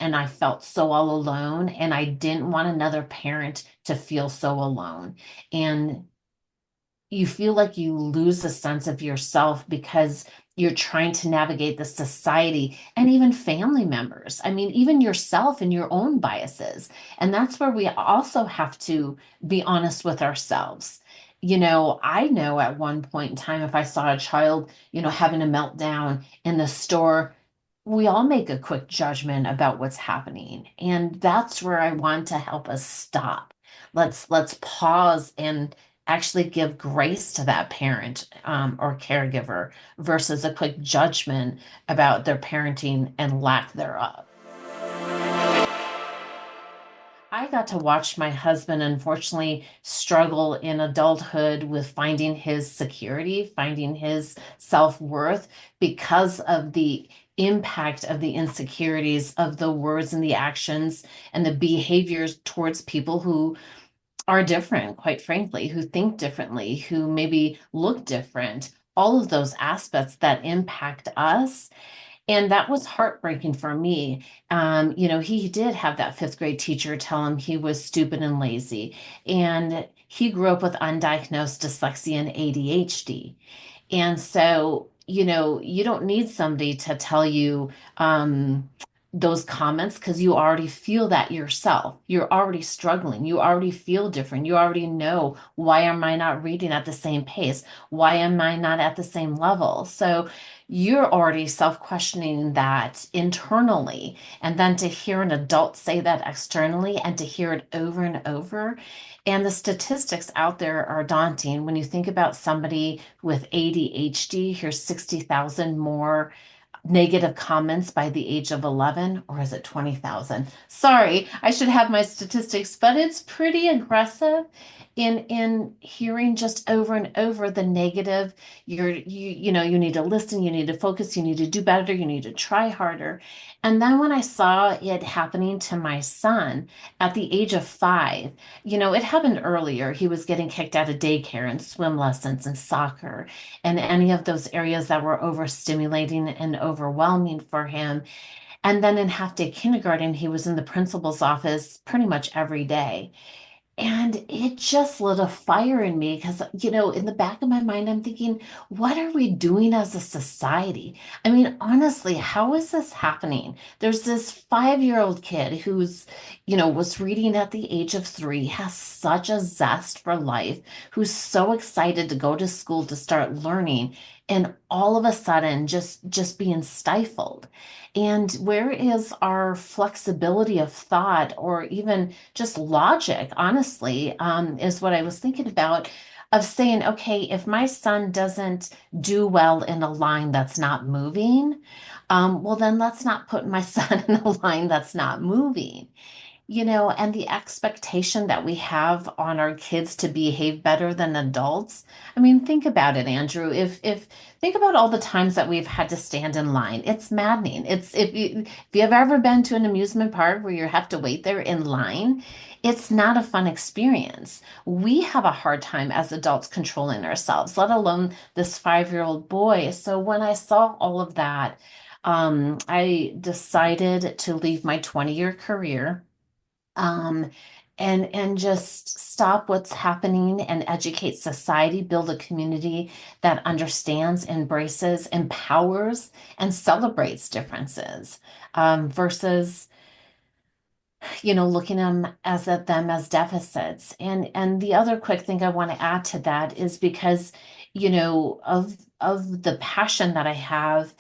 and I felt so all alone, and I didn't want another parent to feel so alone. And you feel like you lose a sense of yourself because you're trying to navigate the society and even family members. I mean, even yourself and your own biases. And that's where we also have to be honest with ourselves. I know at one point in time, if I saw a child, having a meltdown in the store, we all make a quick judgment about what's happening. And that's where I want to help us stop. Let's pause and actually give grace to that parent or caregiver versus a quick judgment about their parenting and lack thereof. I got to watch my husband unfortunately struggle in adulthood with finding his security, finding his self-worth because of the impact of the insecurities of the words and the actions and the behaviors towards people who are different, quite frankly, who think differently, who maybe look different, all of those aspects that impact us. And that was heartbreaking for me. He did have that fifth grade teacher tell him he was stupid and lazy. And he grew up with undiagnosed dyslexia and ADHD. And so, you don't need somebody to tell you those comments because you already feel that yourself. You're already struggling. You already feel different. You already know, why am I not reading at the same pace? Why am I not at the same level? So you're already self-questioning that internally. And then to hear an adult say that externally and to hear it over and over. And the statistics out there are daunting. When you think about somebody with ADHD, here's 60,000 more negative comments by the age of 11, or is it 20,000? Sorry, I should have my statistics, but it's pretty aggressive in hearing just over and over the negative. You need to listen, you need to focus, you need to do better, you need to try harder. And then when I saw it happening to my son at the age of 5, it happened earlier. He was getting kicked out of daycare and swim lessons and soccer and any of those areas that were overstimulating and overwhelming for him. And then in half day kindergarten, he was in the principal's office pretty much every day. And it just lit a fire in me because, in the back of my mind, I'm thinking, what are we doing as a society? I mean, honestly, how is this happening? There's this 5-year-old kid who's, was reading at the age of 3, has such a zest for life, who's so excited to go to school to start learning, and all of a sudden just being stifled. And where is our flexibility of thought or even just logic, honestly, is what I was thinking about of saying, okay, if my son doesn't do well in a line that's not moving, well, then let's not put my son in a line that's not moving. And the expectation that we have on our kids to behave better than adults. I mean, think about it, Andrew. If think about all the times that we've had to stand in line. It's maddening. It's if you have ever been to an amusement park where you have to wait there in line, it's not a fun experience. We have a hard time as adults controlling ourselves, let alone this 5-year-old boy. So when I saw all of that, I decided to leave my 20-year career um, and just stop what's happening and educate society, build a community that understands, embraces, empowers, and celebrates differences versus looking at them as deficits. And the other quick thing I want to add to that is because of the passion that I have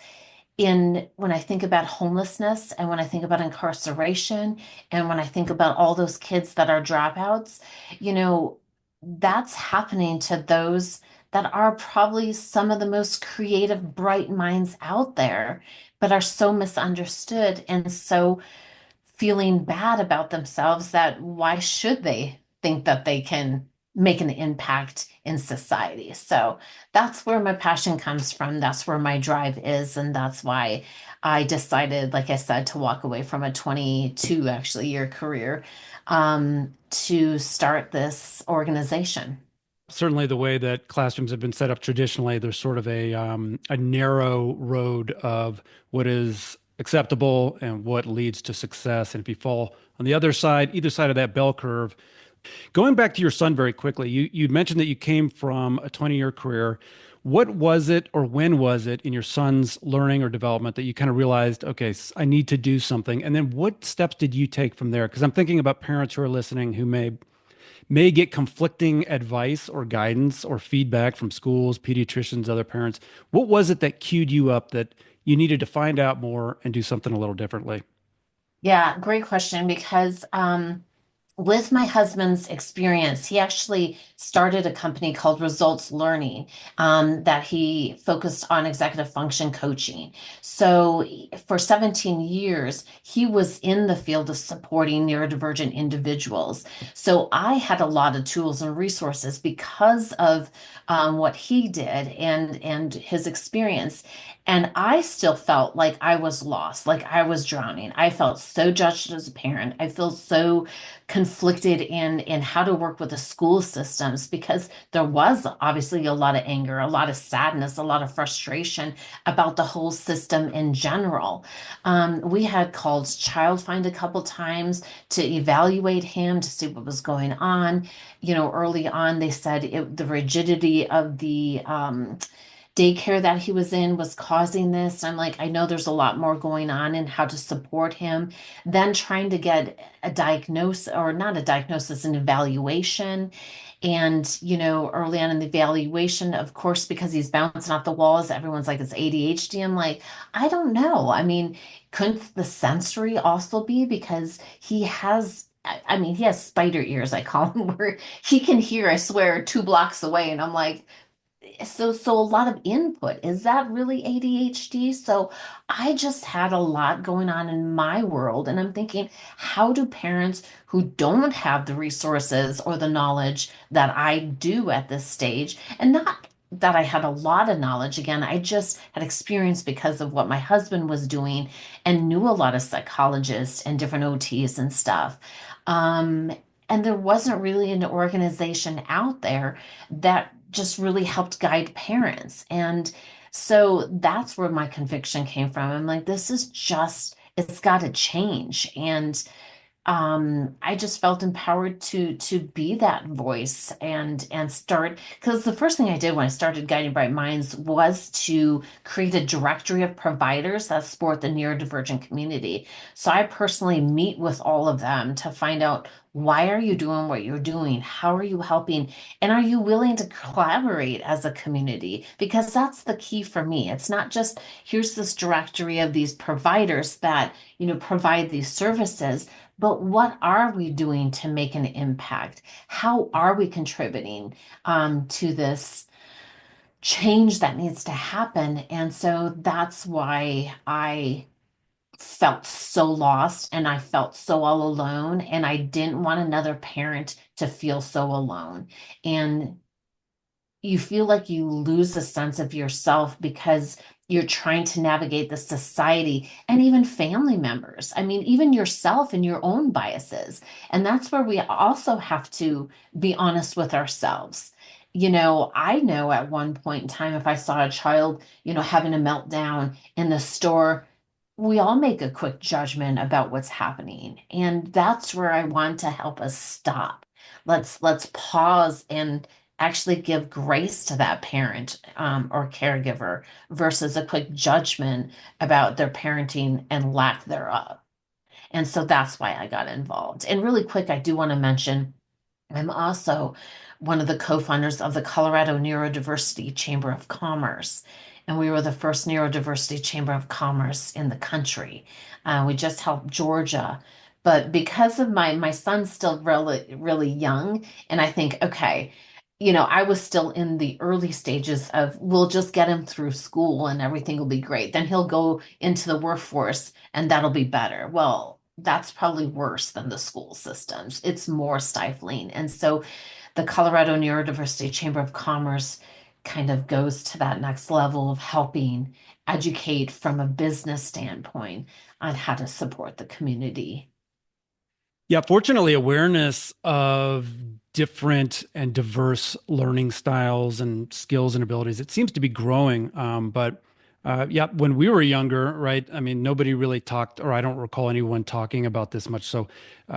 in when I think about homelessness and when I think about incarceration and when I think about all those kids that are dropouts, you know, that's happening to those that are probably some of the most creative, bright minds out there, but are so misunderstood and so feeling bad about themselves that why should they think that they can make an impact in society? So that's where my passion comes from. That's where my drive is. And that's why I decided, like I said, to walk away from a 22 actually year career to start this organization. Certainly the way that classrooms have been set up traditionally, there's sort of a narrow road of what is acceptable and what leads to success. And if you fall on the other side, either side of that bell curve, going back to your son very quickly, you mentioned that you came from a 20-year career. What was it or when was it in your son's learning or development that you kind of realized, okay, I need to do something? And then what steps did you take from there? Because I'm thinking about parents who are listening who may get conflicting advice or guidance or feedback from schools, pediatricians, other parents. What was it that cued you up that you needed to find out more and do something a little differently? Yeah, great question because with my husband's experience, he actually started a company called Results Learning that he focused on executive function coaching. So for 17 years, he was in the field of supporting neurodivergent individuals. So I had a lot of tools and resources because of what he did and his experience. And I still felt like I was lost, like I was drowning. I felt so judged as a parent. I feel so conflicted in how to work with the school systems because there was obviously a lot of anger, a lot of sadness, a lot of frustration about the whole system in general. We had called Child Find a couple times to evaluate him to see what was going on. You know, early on, they said the rigidity of the daycare that he was in was causing this. I'm like, I know there's a lot more going on in how to support him. Then trying to get a diagnosis, or not a diagnosis, an evaluation. And, you know, early on in the evaluation, of course, because he's bouncing off the walls, everyone's like, it's ADHD. I'm like, I don't know. I mean, couldn't the sensory also be because he has. I mean, he has spider ears, I call him, where he can hear, I swear, 2 blocks away. And I'm like, so a lot of input. Is that really ADHD? So I just had a lot going on in my world, and I'm thinking, how do parents who don't have the resources or the knowledge that I do at this stage, and not that I had a lot of knowledge, again, I just had experience because of what my husband was doing and knew a lot of psychologists and different OTs and stuff. Um, and there wasn't really an organization out there that just really helped guide parents. And so that's where my conviction came from. I'm like, this is just, it's got to change. And I just felt empowered to be that voice and start because the first thing I did when I started Guiding Bright Minds was to create a directory of providers that support the neurodivergent community. So I personally meet with all of them to find out why are you doing what you're doing? How are you helping? And are you willing to collaborate as a community? Because that's the key for me. It's not just here's this directory of these providers that, you know, provide these services, but what are we doing to make an impact? How are we contributing to this change that needs to happen? And so that's why I felt so lost and I felt so all alone. And I didn't want another parent to feel so alone. And you feel like you lose a sense of yourself because you're trying to navigate the society and even family members. I mean, even yourself and your own biases. And that's where we also have to be honest with ourselves. You know, I know at one point in time, if I saw a child, you know, having a meltdown in the store, we all make a quick judgment about what's happening. And that's where I want to help us stop. Let's pause and actually give grace to that parent or caregiver versus a quick judgment about their parenting and lack thereof. And so that's why I got involved. And really quick, I do want to mention I'm also one of the co-founders of the Colorado Neurodiversity Chamber of Commerce. And we were the first neurodiversity chamber of commerce in the country. We just helped Georgia. But because of my son's still really young, and I think, okay, you know, I was still in the early stages of we'll just get him through school and everything will be great. Then he'll go into the workforce and that'll be better. Well, that's probably worse than the school systems. It's more stifling. And so the Colorado Neurodiversity Chamber of Commerce kind of goes to that next level of helping educate from a business standpoint on how to support the community. Yeah, fortunately, awareness of different and diverse learning styles and skills and abilities, it seems to be growing. But Yeah, when we were younger, right? I mean, nobody really talked, or I don't recall anyone talking about this much. So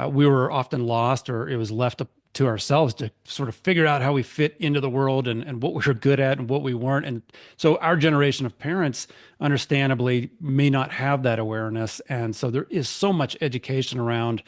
we were often lost, or it was left up to ourselves to sort of figure out how we fit into the world and what we were good at and what we weren't. And so our generation of parents, understandably, may not have that awareness. And so there is so much education around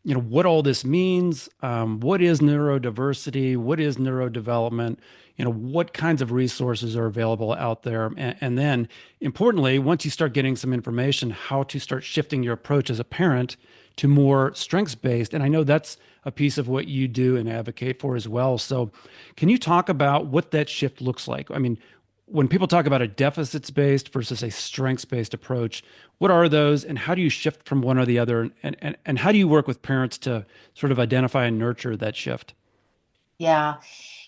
what all this means, what is neurodiversity, what is neurodevelopment, what kinds of resources are available out there, and then importantly, once you start getting some information, how to start shifting your approach as a parent to more strengths based. And I know that's a piece of what you do and advocate for as well. So can you talk about what that shift looks like? I mean, when people talk about a deficits based versus a strengths based approach, what are those and how do you shift from one or the other? And how do you work with parents to sort of identify and nurture that shift? Yeah.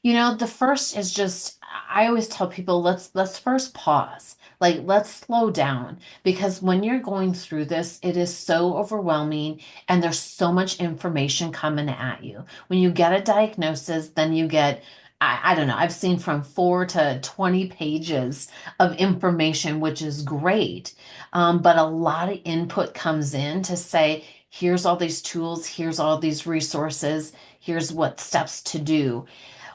The first is just I always tell people let's first pause. Like let's slow down because when you're going through this, it is so overwhelming and there's so much information coming at you. When you get a diagnosis, then you get I don't know, I've seen from 4 to 20 pages of information, which is great. But a lot of input comes in to say, here's all these tools, here's all these resources, here's what steps to do.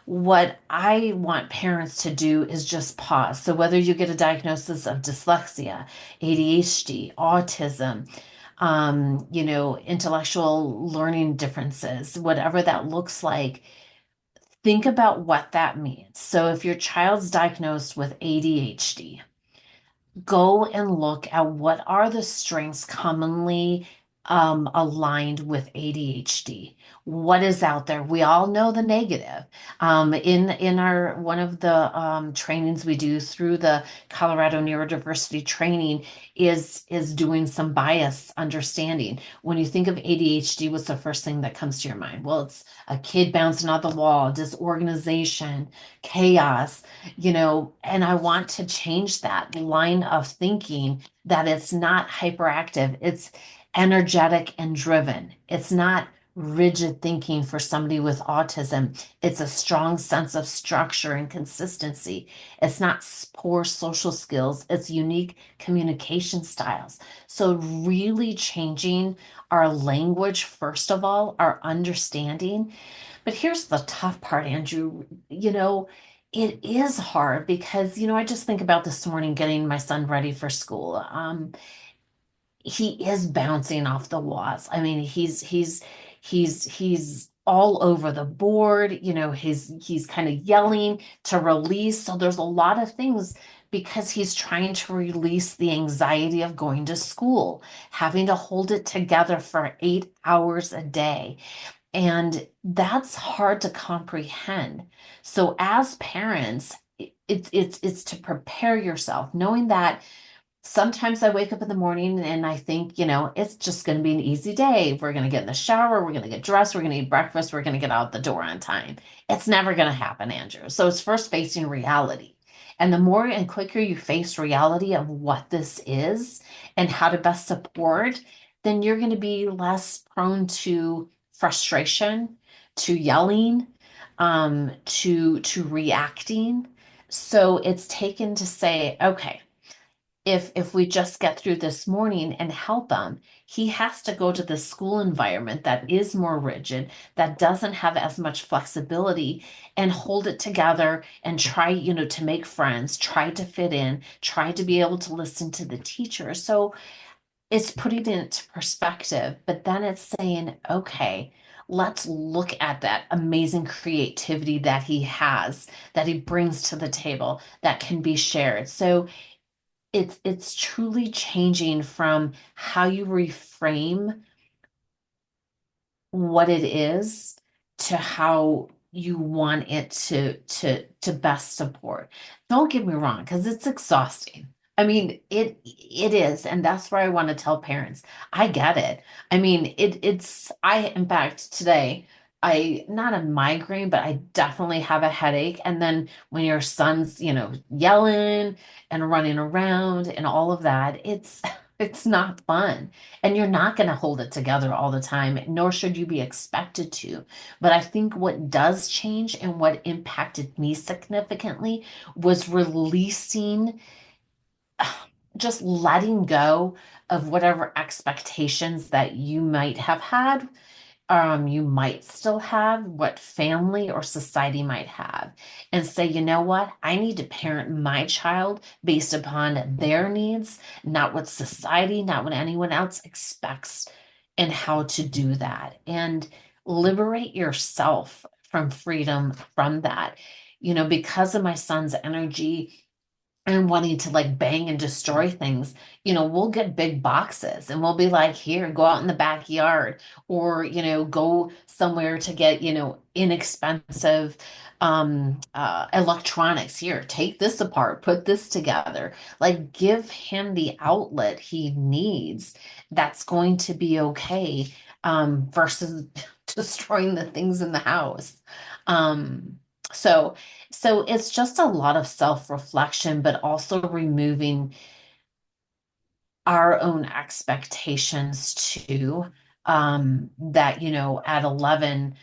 What I want parents to do is just pause. So, whether you get a diagnosis of dyslexia, ADHD, autism, intellectual learning differences, whatever that looks like, think about what that means. So, if your child's diagnosed with ADHD, go and look at what are the strengths commonly aligned with ADHD. What is out there? We all know the negative. In our one of the trainings we do through the Colorado Neurodiversity training is doing some bias understanding. When you think of ADHD, what's the first thing that comes to your mind? Well, it's a kid bouncing off the wall, disorganization, chaos, and I want to change that line of thinking that it's not hyperactive, it's energetic and driven. It's not rigid thinking for somebody with autism. It's a strong sense of structure and consistency. It's not poor social skills, it's unique communication styles. So, really changing our language, first of all, our understanding. But here's the tough part, Andrew. It is hard because, I just think about this morning getting my son ready for school. He is bouncing off the walls. I mean, he's all over the board. He's kind of yelling to release. So there's a lot of things because he's trying to release the anxiety of going to school, having to hold it together for 8 hours a day. And that's hard to comprehend. So as parents, it's to prepare yourself, knowing that sometimes I wake up in the morning and I think, it's just going to be an easy day. We're going to get in the shower, we're going to get dressed, we're going to eat breakfast, we're going to get out the door on time. It's never going to happen, Andrew. So it's first facing reality. And the more and quicker you face reality of what this is and how to best support, then you're going to be less prone to frustration, to yelling, to reacting. So it's taken to say, okay, if we just get through this morning and help him, he has to go to the school environment that is more rigid, that doesn't have as much flexibility, and hold it together and try, to make friends, try to fit in, try to be able to listen to the teacher. So it's putting it into perspective, but then it's saying, okay, let's look at that amazing creativity that he has, that he brings to the table, that can be shared. So it's truly changing from how you reframe what it is to how you want it to best support. Don't get me wrong, because it's exhausting. I mean, it is, and that's where I want to tell parents. I get it. I mean, it's I in fact today I not a migraine, but I definitely have a headache. And then when your son's, yelling and running around and all of that, it's not fun. And you're not going to hold it together all the time, nor should you be expected to. But I think what does change and what impacted me significantly was releasing just letting go of whatever expectations that you might have had, you might still have, what family or society might have, and say, you know what, I need to parent my child based upon their needs, not what society, not what anyone else expects, and how to do that. And liberate yourself from freedom from that. Because of my son's energy and wanting to like bang and destroy things, we'll get big boxes and we'll be like, here, go out in the backyard, or, go somewhere to get, inexpensive electronics. Here, take this apart, put this together. Like, give him the outlet he needs that's going to be okay, versus destroying the things in the house. Um, so so it's just a lot of self-reflection, but also removing our own expectations too. That, at 11,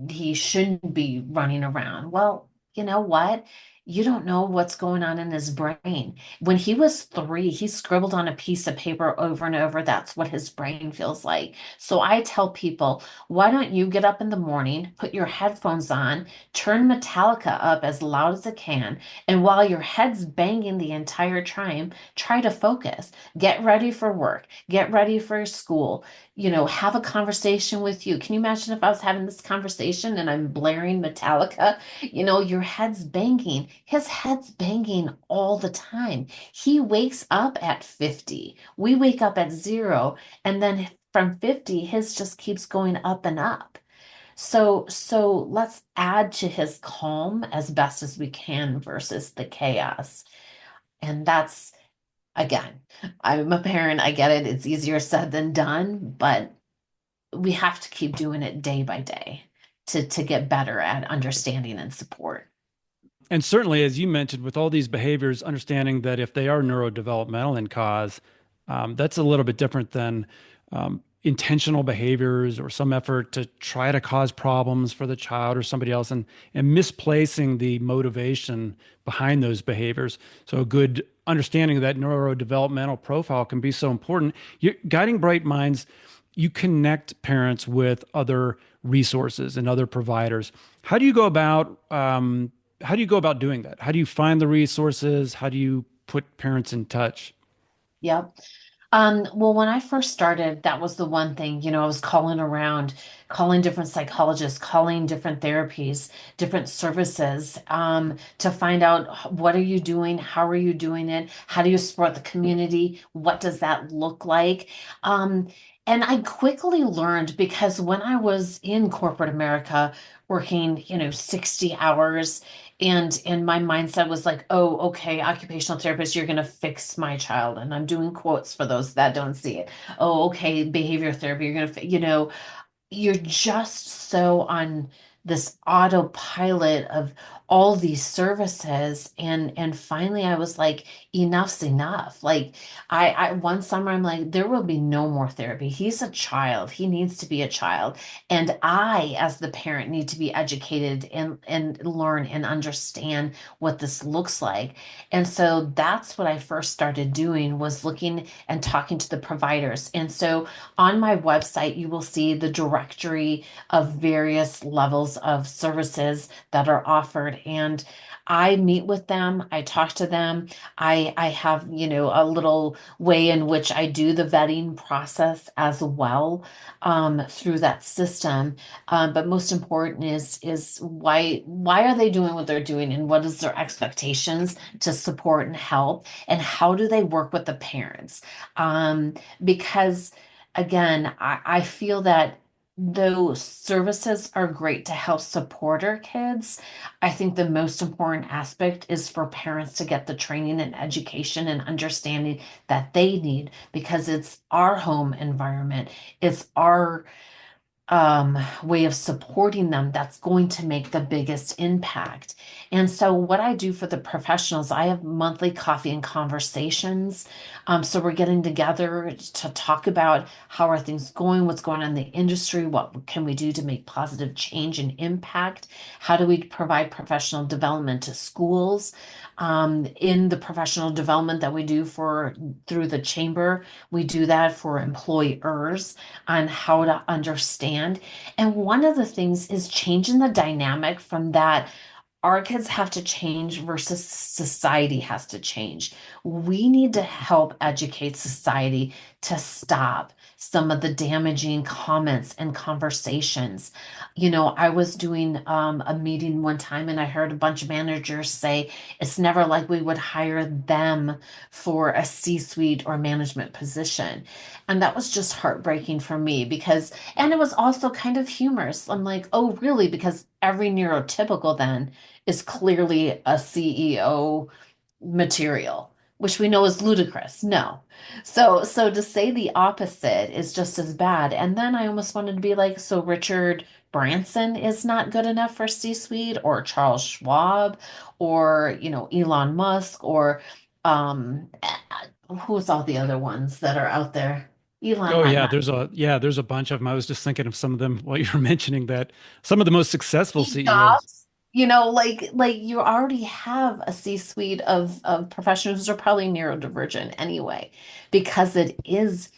he shouldn't be running around. Well, you know what? You don't know what's going on in his brain. When he was 3, he scribbled on a piece of paper over and over. That's what his brain feels like. So I tell people, why don't you get up in the morning, put your headphones on, turn Metallica up as loud as it can, and while your head's banging the entire time, try to focus. Get ready for work, get ready for school, have a conversation with you. Can you imagine if I was having this conversation and I'm blaring Metallica? Your head's banging. His head's banging all the time. He wakes up at 50. We wake up at 0. And then from 50, his just keeps going up and up. So let's add to his calm as best as we can versus the chaos. And that's, again, I'm a parent. I get it. It's easier said than done, but we have to keep doing it day by day to get better at understanding and support. And certainly, as you mentioned, with all these behaviors, understanding that if they are neurodevelopmental in cause, that's a little bit different than intentional behaviors or some effort to try to cause problems for the child or somebody else, and misplacing the motivation behind those behaviors. So a good understanding of that neurodevelopmental profile can be so important. Guiding Bright Minds, you connect parents with other resources and other providers. How do you go about doing that? How do you find the resources? How do you put parents in touch? Yep. Well, when I first started, that was the one thing, I was calling around, calling different psychologists, calling different therapies, different services, to find out, what are you doing? How are you doing it? How do you support the community? What does that look like? Um, and I quickly learned, because when I was in corporate America working, 60 hours, and my mindset was like, oh, okay, occupational therapist, you're going to fix my child. And I'm doing quotes for those that don't see it. Oh, okay, behavior therapy, you're going to, you're just so on this autopilot of all these services, and finally I was like, enough's enough. Like, I one summer I'm like, there will be no more therapy. He's a child, he needs to be a child, and I, as the parent, need to be educated and learn and understand what this looks like. And so that's what I first started doing, was looking and talking to the providers. And so on my website, you will see the directory of various levels of services that are offered. And I meet with them, I talk to them. I have, a little way in which I do the vetting process as well, through that system. But most important is why are they doing what they're doing, and what is their expectations to support and help, and how do they work with the parents? Because again, I feel that those services are great to help support our kids. I think the most important aspect is for parents to get the training and education and understanding that they need, because it's our home environment. It's our way of supporting them that's going to make the biggest impact. And so, what I do for the professionals, I have monthly coffee and conversations. So, we're getting together to talk about how are things going, what's going on in the industry, what can we do to make positive change and impact, how do we provide professional development to schools. In the professional development that we do for through the chamber, we do that for employers on how to understand. And one of the things is changing the dynamic from that our kids have to change versus society has to change. We need to help educate society to stop some of the damaging comments and conversations. I was doing a meeting one time and I heard a bunch of managers say it's never like we would hire them for a C-suite or management position. And that was just heartbreaking for me and it was also kind of humorous. I'm like, oh, really? Because every neurotypical then is clearly a CEO material, which we know is ludicrous. No. So to say the opposite is just as bad. And then I almost wanted to be like, so Richard Branson is not good enough for C-suite or Charles Schwab or, Elon Musk or who's all the other ones that are out there? Elon Oh might yeah, not. there's a bunch of them. I was just thinking of some of them while you were mentioning that some of the most successful Steve CEOs. Jobs, like you already have a C-suite of professionals who are probably neurodivergent anyway, because it is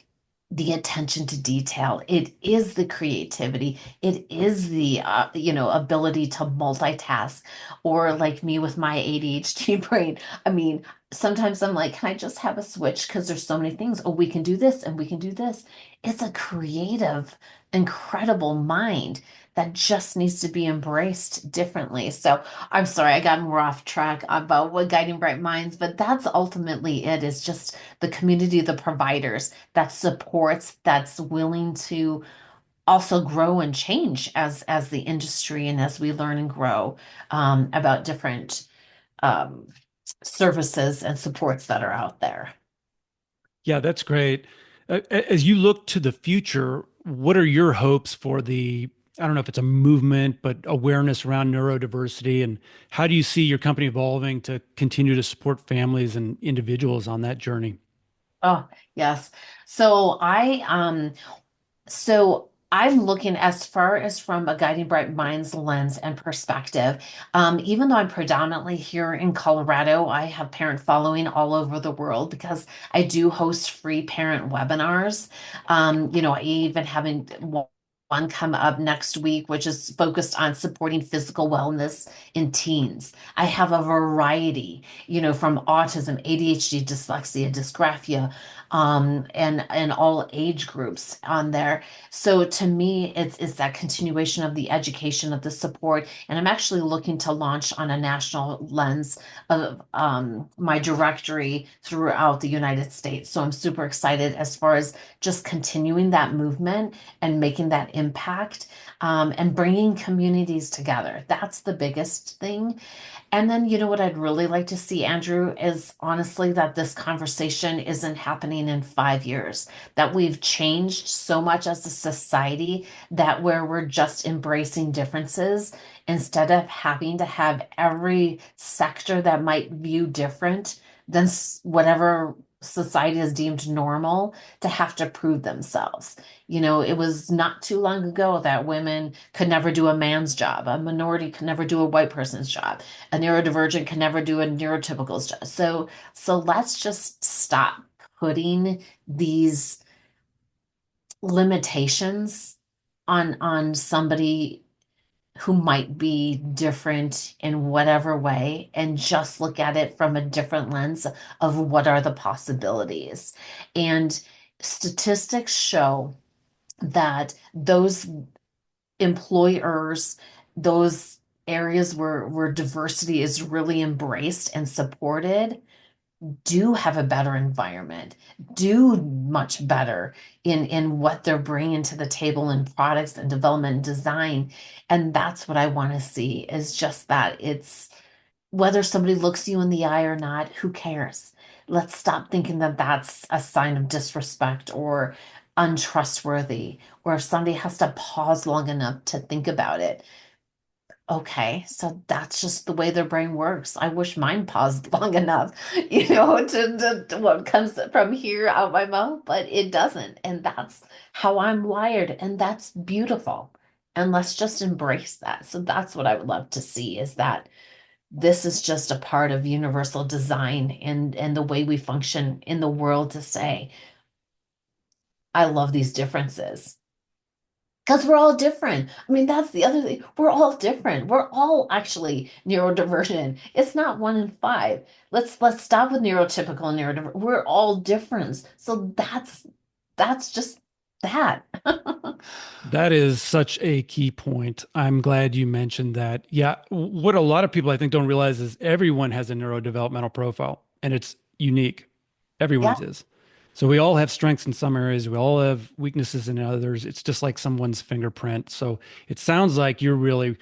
the attention to detail. It is the creativity. It is the ability to multitask. Or like me with my ADHD brain. I mean, sometimes I'm like, can I just have a switch? Because there's so many things. Oh, we can do this and we can do this. It's a creative, incredible mind that just needs to be embraced differently. So I'm sorry, I got more off track about what guiding bright minds, but that's ultimately it, is just the community, the providers that supports, that's willing to also grow and change as the industry and as we learn and grow about different um, services and supports that are out there. Yeah, that's great. As you look to the future, what are your hopes for I don't know if it's a movement, but awareness around neurodiversity, and how do you see your company evolving to continue to support families and individuals on that journey? Oh, yes. So I'm looking as far as from a Guiding Bright Minds lens and perspective. Even though I'm predominantly here in Colorado, I have parent following all over the world because I do host free parent webinars. I even having one come up next week, which is focused on supporting physical wellness in teens. I have a variety, from autism, ADHD, dyslexia, dysgraphia, and all age groups on there. So to me, it's that continuation of the education of the support, and I'm actually looking to launch on a national lens of my directory throughout the United States. So I'm super excited as far as just continuing that movement and making that impact, and bringing communities together. That's the biggest thing. And then, what I'd really like to see, Andrew, is honestly that this conversation isn't happening in 5 years, that we've changed so much as a society that where we're just embracing differences instead of having to have every sector that might view different than whatever society is deemed normal to have to prove themselves. It was not too long ago that women could never do a man's job, a minority could never do a white person's job, a neurodivergent can never do a neurotypical job. So let's just stop putting these limitations on somebody who might be different in whatever way and just look at it from a different lens of what are the possibilities. And statistics show that those employers, those areas where diversity is really embraced and supported, do have a better environment, do much better in what they're bringing to the table in products and development and design. And that's what I want to see, is just that it's whether somebody looks you in the eye or not, who cares? Let's stop thinking that that's a sign of disrespect or untrustworthy, or if somebody has to pause long enough to think about it. Okay, so that's just the way their brain works. I wish mine paused long enough, to what comes from here out my mouth, but it doesn't. And that's how I'm wired, and that's beautiful. And let's just embrace that. So that's what I would love to see, is that this is just a part of universal design and the way we function in the world, to say, I love these differences. Because we're all different. I mean, that's the other thing. We're all different. We're all actually neurodivergent. It's not one in five. Let's stop with neurotypical and neurodivergent. We're all different. So that's just that. That is such a key point. I'm glad you mentioned that. Yeah, what a lot of people I think don't realize is everyone has a neurodevelopmental profile and it's unique. Yeah. Everyone's is. So we all have strengths in some areas, we all have weaknesses in others. It's just like someone's fingerprint. So it sounds like you're really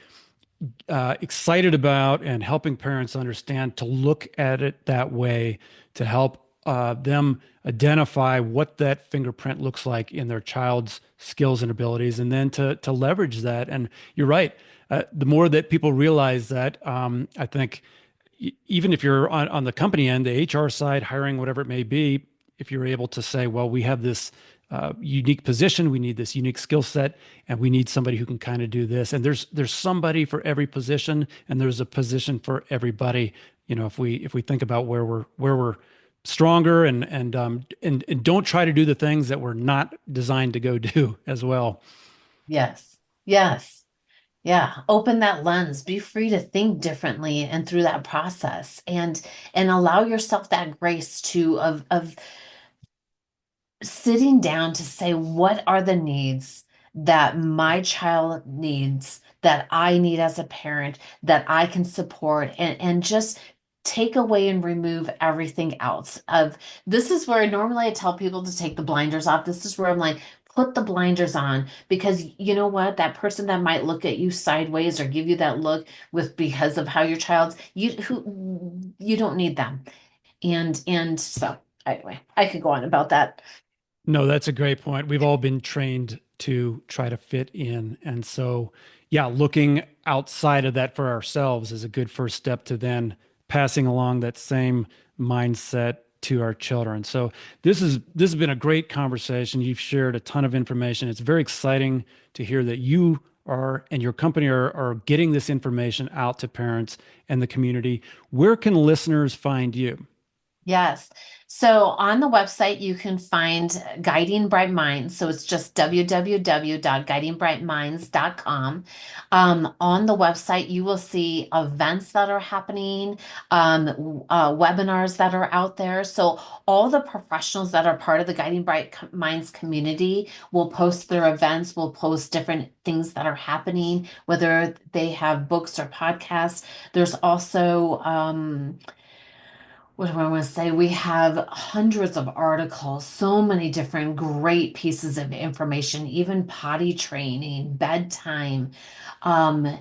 excited about and helping parents understand to look at it that way to help them identify what that fingerprint looks like in their child's skills and abilities, and then to leverage that. And you're right. The more that people realize that, I think even if you're on the company end, the HR side, hiring, whatever it may be, if you're able to say, well, we have this unique position, we need this unique skill set, and we need somebody who can kind of do this. And there's somebody for every position, and there's a position for everybody. If we think about where we're stronger and don't try to do the things that we're not designed to go do as well. Yes. Yes. Yeah. Open that lens. Be free to think differently and through that process, and allow yourself that grace to of sitting down to say, what are the needs that my child needs, that I need as a parent, that I can support, and just take away and remove everything else. Of This is where normally I tell people to take the blinders off. This is where I'm like, put the blinders on, because you know what? That person that might look at you sideways or give you that look with because of how your child's, you don't need them. And so anyway, I could go on about that. No, that's a great point. We've all been trained to try to fit in. And so, yeah, looking outside of that for ourselves is a good first step to then passing along that same mindset to our children. So this has been a great conversation. You've shared a ton of information. It's very exciting to hear that you are and your company are getting this information out to parents and the community. Where can listeners find you? Yes. So on the website, you can find Guiding Bright Minds. So it's just www.guidingbrightminds.com. On the website, you will see events that are happening, webinars that are out there. So all the professionals that are part of the Guiding Bright Minds community will post their events, will post different things that are happening, whether they have books or podcasts. There's also, what do I want to say? We have hundreds of articles, so many different great pieces of information, even potty training, bedtime, um,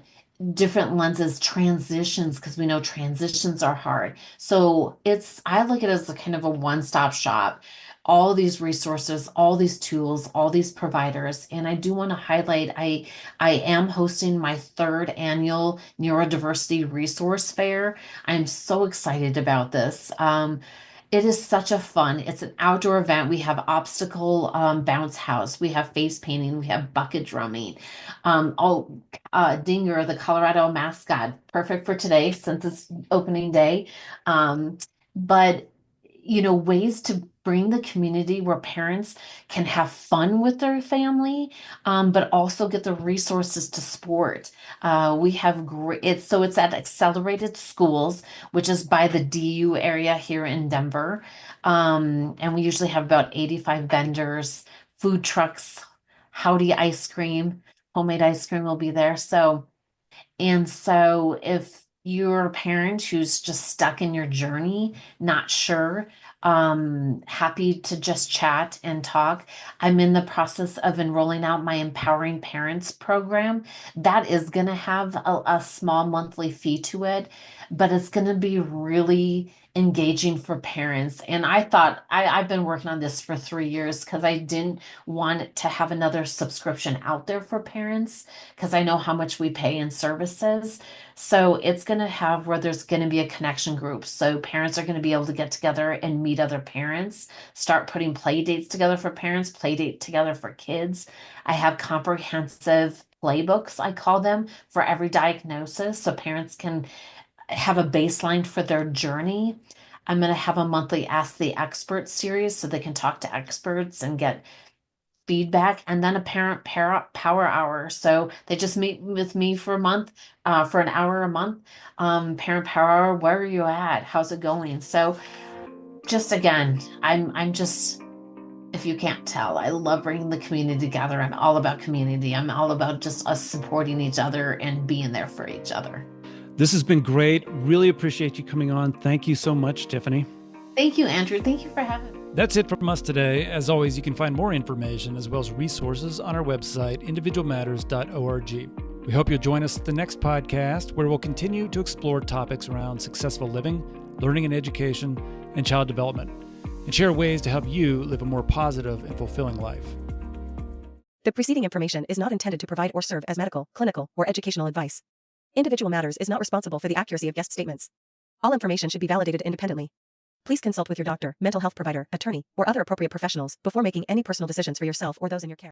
different lenses, transitions, because we know transitions are hard. So I look at it as a kind of a one-stop shop. All these resources, all these tools, all these providers. And I do want to highlight, I am hosting my third annual neurodiversity resource fair. I'm so excited about this. It is such a fun. It's an outdoor event. We have obstacle bounce house. We have face painting. We have bucket drumming. Dinger, the Colorado mascot, perfect for today since it's opening day. Um, but ways to bring the community where parents can have fun with their family, but also get the resources to support. We have great, it's at Accelerated Schools, which is by the DU area here in Denver. And we usually have about 85 vendors, food trucks, Howdy ice cream, homemade ice cream will be there. So if you're a parent who's just stuck in your journey, not sure, Happy to just chat and talk. I'm in the process of enrolling out my Empowering Parents program. That is going to have a small monthly fee to it, but it's going to be really engaging for parents. And I thought I've been working on this for 3 years because I didn't want to have another subscription out there for parents because I know how much we pay in services. So it's going to have where there's going to be a connection group. So parents are going to be able to get together and meet other parents, start putting play dates together for parents, play date together for kids. I have comprehensive playbooks, I call them, for every diagnosis. So parents can have a baseline for their journey. I'm going to have a monthly Ask the Expert series so they can talk to experts and get feedback, and then a power hour. So they just meet with me for a month, for an hour a month. Parent power hour, where are you at? How's it going? So just again, I'm just, if you can't tell, I love bringing the community together. I'm all about community. I'm all about just us supporting each other and being there for each other. This has been great. Really appreciate you coming on. Thank you so much, Tiffany. Thank you, Andrew. Thank you for having me. That's it from us today. As always, you can find more information as well as resources on our website, individualmatters.org. We hope you'll join us at the next podcast, where we'll continue to explore topics around successful living, learning and education, and child development, and share ways to help you live a more positive and fulfilling life. The preceding information is not intended to provide or serve as medical, clinical, or educational advice. Individual Matters is not responsible for the accuracy of guest statements. All information should be validated independently. Please consult with your doctor, mental health provider, attorney, or other appropriate professionals before making any personal decisions for yourself or those in your care.